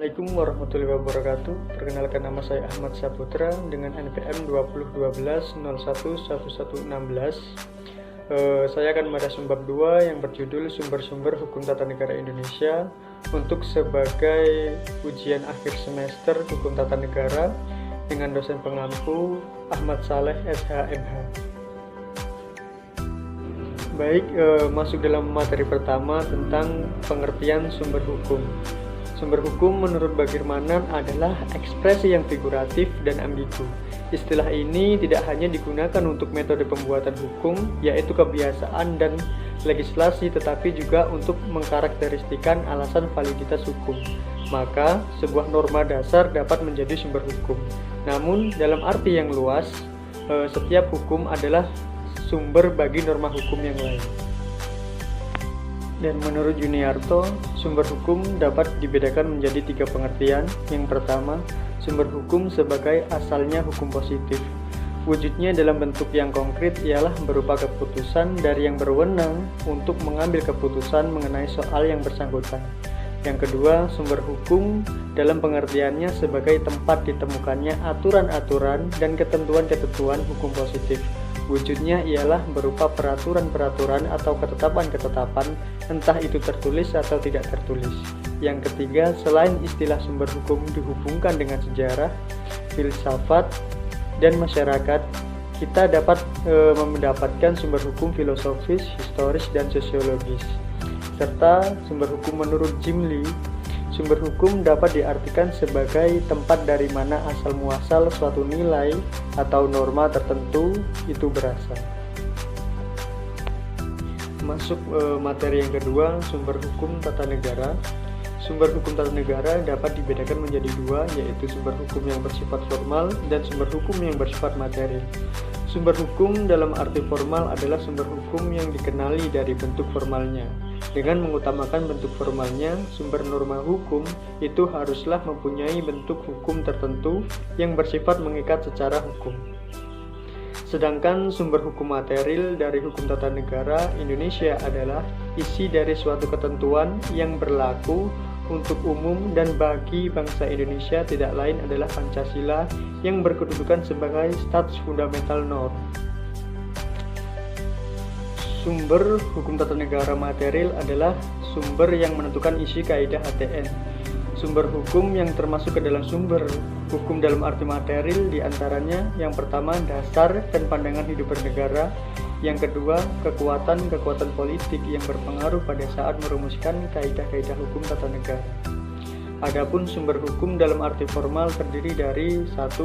Assalamualaikum warahmatullahi wabarakatuh. Perkenalkan, nama saya Ahmad Saputra dengan NPM 2012 Saya akan membahas bab 2 yang berjudul Sumber-sumber Hukum Tata Negara Indonesia untuk sebagai ujian akhir semester Hukum Tata Negara dengan dosen pengampu Ahmad Saleh SHMH. Baik, masuk dalam materi pertama tentang pengertian sumber hukum. Sumber hukum menurut Bagirmanan adalah ekspresi yang figuratif dan ambigu. Istilah ini tidak hanya digunakan untuk metode pembuatan hukum, yaitu kebiasaan dan legislasi, tetapi juga untuk mengkarakteristikan alasan validitas hukum. Maka, sebuah norma dasar dapat menjadi sumber hukum. Namun, dalam arti yang luas, setiap hukum adalah sumber bagi norma hukum yang lain. Dan menurut Juniarto, sumber hukum dapat dibedakan menjadi 3 pengertian. Yang pertama, sumber hukum sebagai asalnya hukum positif. Wujudnya dalam bentuk yang konkret ialah berupa keputusan dari yang berwenang untuk mengambil keputusan mengenai soal yang bersangkutan. Yang kedua, sumber hukum dalam pengertiannya sebagai tempat ditemukannya aturan-aturan dan ketentuan-ketentuan hukum positif. Wujudnya ialah berupa peraturan-peraturan atau ketetapan-ketetapan, entah itu tertulis atau tidak tertulis. Yang ketiga, selain istilah sumber hukum dihubungkan dengan sejarah, filsafat, dan masyarakat, kita dapat mendapatkan sumber hukum filosofis, historis, dan sosiologis. Serta sumber hukum menurut Jim Lee, sumber hukum dapat diartikan sebagai tempat dari mana asal-muasal suatu nilai atau norma tertentu itu berasal. Masuk materi yang kedua, sumber hukum tata negara. Sumber hukum tata negara dapat dibedakan menjadi 2, yaitu sumber hukum yang bersifat formal dan sumber hukum yang bersifat material. Sumber hukum dalam arti formal adalah sumber hukum yang dikenali dari bentuk formalnya. Dengan mengutamakan bentuk formalnya, sumber norma hukum itu haruslah mempunyai bentuk hukum tertentu yang bersifat mengikat secara hukum. Sedangkan sumber hukum material dari hukum tata negara Indonesia adalah isi dari suatu ketentuan yang berlaku untuk umum dan bagi bangsa Indonesia tidak lain adalah Pancasila yang berkedudukan sebagai status fundamental norm. Sumber hukum tata negara material adalah sumber yang menentukan isi kaidah HTN. Sumber hukum yang termasuk ke dalam sumber hukum dalam arti material diantaranya yang pertama dasar dan pandangan hidup bernegara, yang kedua kekuatan politik yang berpengaruh pada saat merumuskan kaidah-kaidah hukum tata negara. Adapun sumber hukum dalam arti formal terdiri dari 1.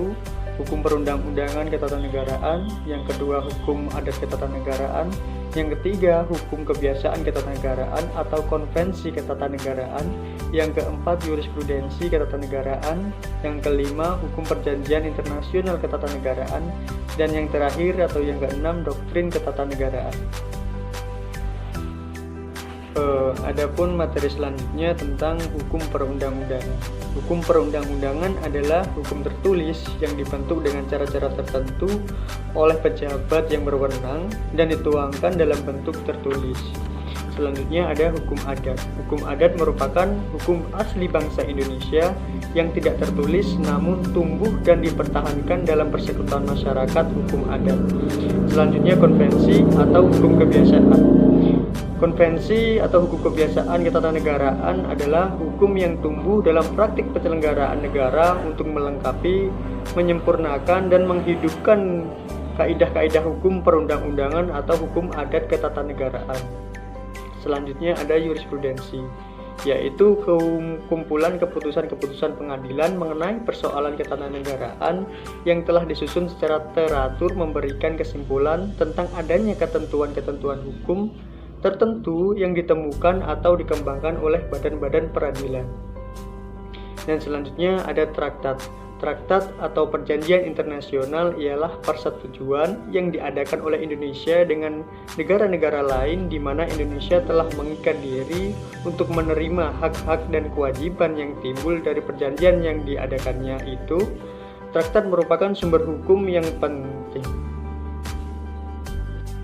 Hukum perundang-undangan ketatanegaraan, yang kedua hukum adat ketatanegaraan, yang ketiga hukum kebiasaan ketatanegaraan atau konvensi ketatanegaraan, yang keempat jurisprudensi ketatanegaraan, yang kelima hukum perjanjian internasional ketatanegaraan, dan yang terakhir atau yang keenam doktrin ketatanegaraan. Adapun materi selanjutnya tentang hukum perundang-undangan. Hukum perundang-undangan adalah hukum tertulis yang dibentuk dengan cara-cara tertentu oleh pejabat yang berwenang dan dituangkan dalam bentuk tertulis. Selanjutnya ada hukum adat. Hukum adat merupakan hukum asli bangsa Indonesia yang tidak tertulis namun tumbuh dan dipertahankan dalam persekutuan masyarakat hukum adat. Selanjutnya konvensi atau hukum kebiasaan. Konvensi atau hukum kebiasaan ketatanegaraan adalah hukum yang tumbuh dalam praktik penyelenggaraan negara untuk melengkapi, menyempurnakan, dan menghidupkan kaidah-kaidah hukum perundang-undangan atau hukum adat ketatanegaraan. Selanjutnya ada jurisprudensi, yaitu kumpulan keputusan-keputusan pengadilan mengenai persoalan ketatanegaraan yang telah disusun secara teratur memberikan kesimpulan tentang adanya ketentuan-ketentuan hukum tertentu yang ditemukan atau dikembangkan oleh badan-badan peradilan. Dan selanjutnya ada traktat. Traktat atau perjanjian internasional ialah persetujuan yang diadakan oleh Indonesia dengan negara-negara lain di mana Indonesia telah mengikat diri untuk menerima hak-hak dan kewajiban yang timbul dari perjanjian yang diadakannya itu. Traktat merupakan sumber hukum yang penting.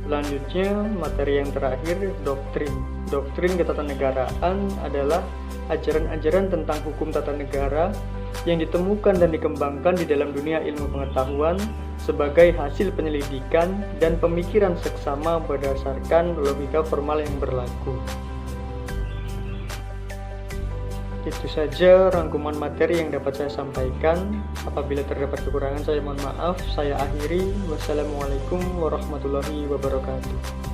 Selanjutnya, materi yang terakhir, doktrin. Doktrin ketatanegaraan adalah ajaran-ajaran tentang hukum tata negara yang ditemukan dan dikembangkan di dalam dunia ilmu pengetahuan sebagai hasil penyelidikan dan pemikiran seksama berdasarkan logika formal yang berlaku. Itu saja rangkuman materi yang dapat saya sampaikan. Apabila terdapat kekurangan, saya mohon maaf. Saya akhiri. Wassalamualaikum warahmatullahi wabarakatuh.